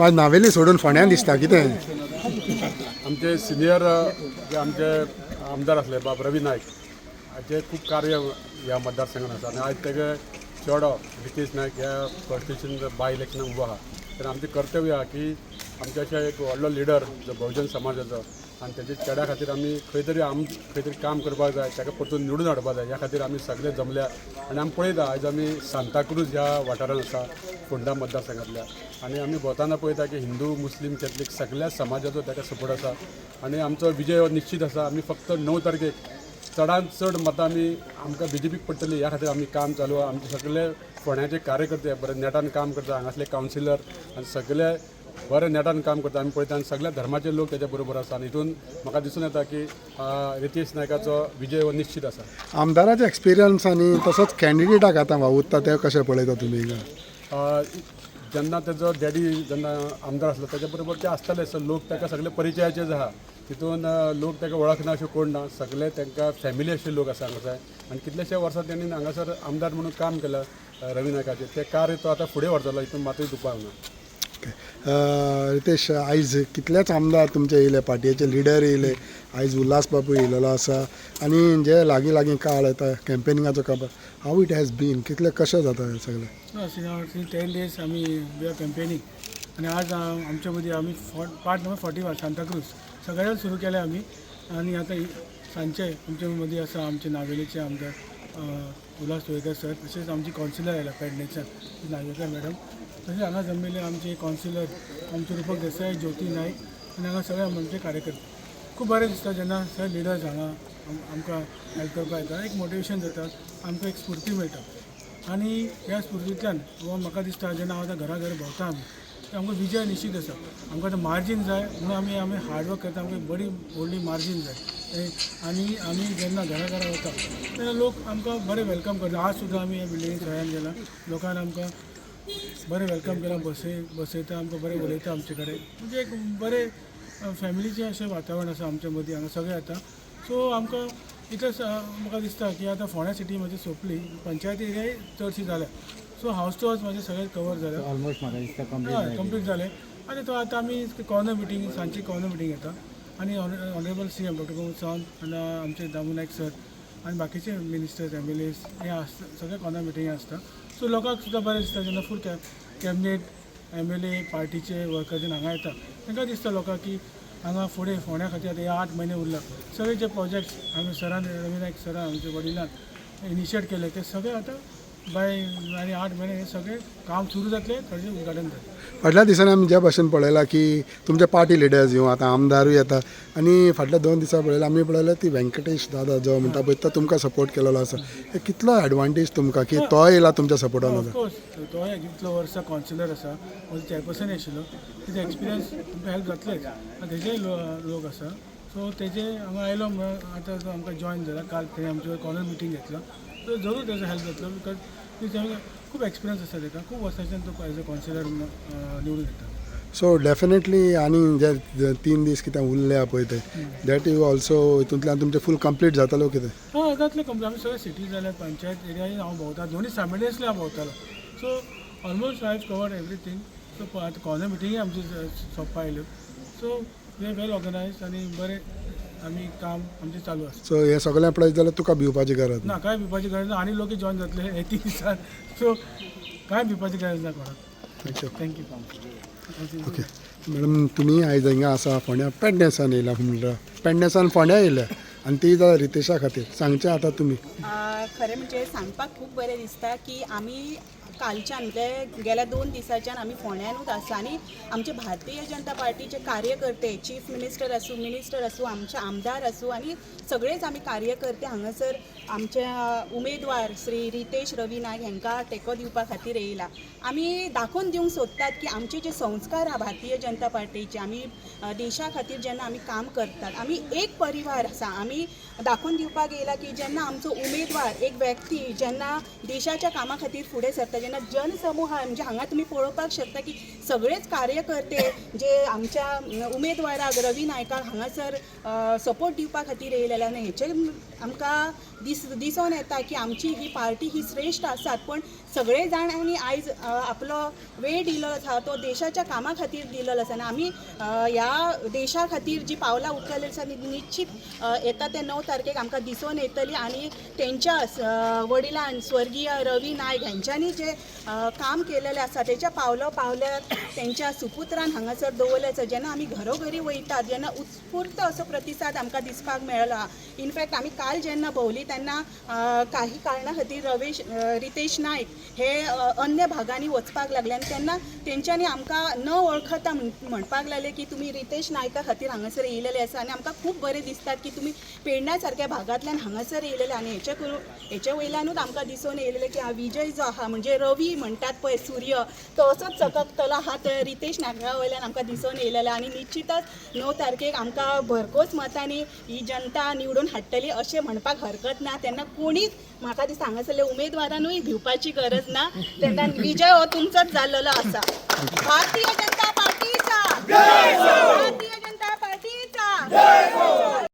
आज नावेली सोडून फोंड्यान दिसता कितें आमचे सिनियर जे आमचे आमदार असले बाब रवी नायक हाचे खूब कार्य ह्या मतदारसंघात आसा आनी आयज तेगे चेडो रितेश नायक ह्या कॉन्स्टिट्युशन बाय इलेक्शनाक उबो आहा तर आमचें कर्तव्य आहा की आमचे अशे एक व्हडलो लिडर जो बहुजन समाजाचो आनी तेजे चेड्या खातीर आमी खंय तरी काम करपाक जाय ताका परतून निवडून हाडपाक जाय ह्या खातीर आमी सगळे जमल्या आनी आमी पळयता आयज आमी सांताक्रूज ह्या वाठारांत आसा फोंडा मतदारसंघांतल्या आनी आमी भोंवताना पळयता की हिंदू मुस्लीम कॅथलीक सगळ्या समाजाचो ताका सपोर्ट आसा आनी आमचो विजय हो निश्चित आसा आमी फक्त 9 तारखेक चडांत चड मतां आमकां BJPक पडटली ह्या खातीर आमी काम चालू आहा आमचे सगळे फोंड्याचे कार्यकर्ते बरे नेटान काम करता हांगासले कावन्सिलर आनी सगळे बरें नेटान काम करता आमी पळयता आनी सगळ्या धर्माचे लोक तेच्या बरोबर आसा आनी हितून म्हाका दिसून येता की रितेश नायकाचो विजय हो निश्चित आसा आमदाराचे एक्सपिरियन्स आनी तसोच कॅन्डिडेटाक आतां वावुरता ते कशें पळयता तुमी जेन्ना तेजो डॅडी जेन्ना आमदार आसलो तेच्या बरोबर ते आसताले सो लोक ताका सगळे परिचयाचेच आहा तितून लोक ताका वळखना अशें कोण ना सगळे तांकां फॅमिली अशे लोक आसा हांगासर आनी कितलेशे वर्सां तेणी हांगासर आमदार म्हणून काम केलां रवी नायकाचें ते कार्य तो आतां फुडें व्हरतलो हितून मातूय दुबाव ना रितेश आयज कितलेच आमदार तुमचे येयले पार्टयेचे लिडर येयले आयज उल्हास बाबू येयलेलो आसा आनी जे लागीं काळ येता कॅम्पेनिंगाचो काळ हाव इट हॅज बीन कितले कशें जाता हें सगळें 10 days आमी वी आर कॅम्पेनिंग आनी आज आमच्या मदीं आमी पार्ट नंबर 41 सांताक्रूज सगळ्यांत सुरू केलें आमी आनी आतां सांजचे आमच्या मदीं आसा आमचे नावेलीचे आमदार उल्हास तोयकर सर तशेंच आमची कावन्सिलर आयला पेडणेच्यान नागवेकर मॅडम तशेंच हांगा जमिल्ले आमचे कावन्सिलर आमचे रुपक देसाय ज्योती नायक आनी हांगा सगळे आमचे कार्यकर्ते खूब बरें दिसता जेन्ना सगळे लिडर्स हांगा आमकां हेल्प करपाक येता एक मोटिवेशन जाता आमकां एक स्फूर्ती मेळटा आनी ह्या स्फूर्तींतल्यान म्हाका दिसता जेन्ना हांव आतां घरा भोंवता आमकां विजय निश्चित आसा आमकां आतां मार्जीन जाय म्हणून आमी हार्डवर्क करता आमकां बरी व्हडली मार्जीन जाय आनी जेन्ना घरा वता तेन्ना लोक आमकां बरें वेलकम करता आज सुद्दां आमी ह्या बिल्डिंगेंत सगळ्यान गेला लोकांनी आमकां बरें वेलकम केलां बसयता आमकां बरें उलयता आमचे कडेन म्हणजे एक बरें फॅमिलीचें अशें वातावरण आसा आमच्या मदीं हांगा सगळे येता सो आमकां इतलें म्हाका दिसता की आतां फोंड्या सिटी म्हाजी सोंपली पंचायती एरियाय चडशी जाल्या सो हावस टू हावस म्हाजे सगळे कवर जाले ऑलमोस्ट म्हाका दिसता कंप्लीट जाले आनी तो आतां आमी कॉर्नर मिटींग सांजची कॉर्नर मिटींग येता आनी honourable CM doctor Pramod Sawant आनी आमचे दामू नायक सर आनी बाकीचे मिनिस्टर्स MLAs हे आसता सगळे कॉर्नर मिटींग आसता सो लोकांक सुद्दां बरें दिसता जेन्ना फूल कॅबिनेट MLA पार्टीचे वर्कर जेन्ना हांगा येता तांकां दिसता लोकांक की हांगा फुडें फोंड्या खातीर आतां हे 8 म्हयने उरला सगळे जे प्रोजेक्ट्स आमी सरान रवी नायक सरान आमच्या वडिलांन इनिशिएट केले ते सगळे आतां बाय आनी 8 म्हयने हे सगळे काम सुरू जातले थोडें उद्घाटन जातलें फाटल्या दिसांनी आमी ज्या भाशेन पळयलां की तुमचे पार्टी लिडर्स येवं आतां आमदारूय येता आनी फाटल्या 2 दिसां पळयलां आमी पळयलें ती व्यंकटेश दादा जो म्हणटा पळय तो तुमकां सपोर्ट केलेलो आसा हे कितलो एडवांटेज तुमकां की तो येयला तुमच्या सपोर्टान आसा ऑफकोर्स तो इतलो वर्सां कावन्सिलर आसा चॅरपर्सन आशिल्लो तेजे एक्सपिरियन्स तुमकां हेल्प जातलेच आनी तेजेय लोक आसा सो तेजे हांगा आयलो आतां तो आमकां जॉयन जाला काल थंय आमचे कॉर्नर मिटींग घेतलो सो जरूर तेजो हेल्प जातलो बिकॉज खूब एक्सपिरियन्स आसा ताका खूब वर्सांच्यान तो एज अ कावन्सिलर निवडून येता सो डेफिनेटली आनी जे 3 दीस कितें उरल्या पळय ते दॅट यू ऑल्सो हितूंतल्यान तुमचें फूल कंप्लीट जातलो कितें हय जातलें कंप्लीट आमी सगळे सिटी जाल्यार पंचायत एरिया हांव भोंवता दोनी सायमल्टेनियसली हांव भोंवतालो so almost I have covered everything so आतां कॉर्नर मिटींगय आमची सोंपा आयल्यो so we are well organised आनी बरें आमी काम आमचें चालू आसा सो हे सगळें पळयत जाल्यार तुका भिवपाची गरज ना ना कांय भिवपाची गरज ना आनी लोक जॉयन जातले हे 3 दिसान सो कांय भिवपाची गरज ना कोणाक थँक्यू ओके मॅडम तुमी आयज हिंगा आसा फोंड्या पेडणेसान येयला म्हणटा पेडणेसान फोंड्या येयल्या आनी ती जाल्यार रितेशा खातीर सांगचें आतां तुमी खरें म्हणजे सांगपाक खूब बरें दिसता की आमी कालच्यान म्हणजे गेल्या 2 दिसाच्यान आमी फोंड्यानूच आसा आनी आमचे भारतीय जनता पार्टीचे कार्यकर्ते चीफ मिनिस्टर आसूं आमचे आमदार आसूं आनी सगळेच आमी कार्यकर्ते हांगासर आमचे उमेदवार श्री रितेश रवी नायक हांकां तेंको दिवपा खातीर येयला आमी दाखोवन दिवंक सोदतात की आमचे जे संस्कार आहा भारतीय जनता पार्टीचे आमी देशा खातीर जेन्ना आमी काम करतात आमी एक परिवार आसा आमी दाखोवन दिवपाक येयला की जेन्ना आमचो उमेदवार एक व्यक्ती जेन्ना देशाच्या कामा खातीर फुडें सरता जेन्ना जनसमूह म्हणजे हांगा तुमी पळोवपाक शकता की सगळेच कार्यकर्ते जे आमच्या उमेदवाराक रवी नायकाक हांगासर सपोर्ट दिवपा खातीर येयलेले आनी हेचे आमकां दिसोन येता की आमची ही पार्टी ही श्रेश्ठ आसात पण सगळे जाणांनी आयज आपलो वेळ दिलो आसा तो देशाच्या कामा खातीर दिलेलो आसा आनी आमी ह्या देशा खातीर जी पावलां उखलली आसा निश्चित येता ते 9 तारखेक आमकां दिसून येतली आनी तेंच्या वडिलांन स्वर्गीय रवी नायक हेंच्यांनी जे काम केलेलें आसा तेच्या पावल्यार तेंच्या सुपुत्रान हांगासर दवरलें आसा जेन्ना आमी घरोघरी वयतात जेन्ना उत्स्फूर्त असो प्रतिसाद आमकां दिसपाक मेळ्ळो इनफॅक्ट आमी काल जेन्ना भोंवली तेन्ना काही कारणां खातीर रितेश नायक हे अन्य भागांनी वचपाक लागले आनी तेन्ना तेंच्यांनी आमकां न वळखता म्हणपाक लागले की तुमी रितेश नायका खातीर हांगासर येयलेले आसा आनी आमकां खूब बरें दिसतात की तुमी पेडण्या सारक्या भागांतल्यान हांगासर येयलेले आनी हेचे वयल्यानूच आमकां दिसून येयलेलें की विजय जो आहा म्हणजे रवी म्हणटात पळय सूर्य तो असोच चककतलो आहा तो रितेश नायका वयल्यान आमकां दिसून येयलेलो आनी निश्चितच 9 तारखेक आमकां भरघोस मतांनी ही जनता निवडून हाडटली अशें म्हणपाक हरकत ना तेन्ना कोणीच म्हाका दिसता हांगासरले उमेदवारांनूय भिवपाची गरज ना तेन्ना विजय हो तुमचोच जाल्लो आसा भारतीय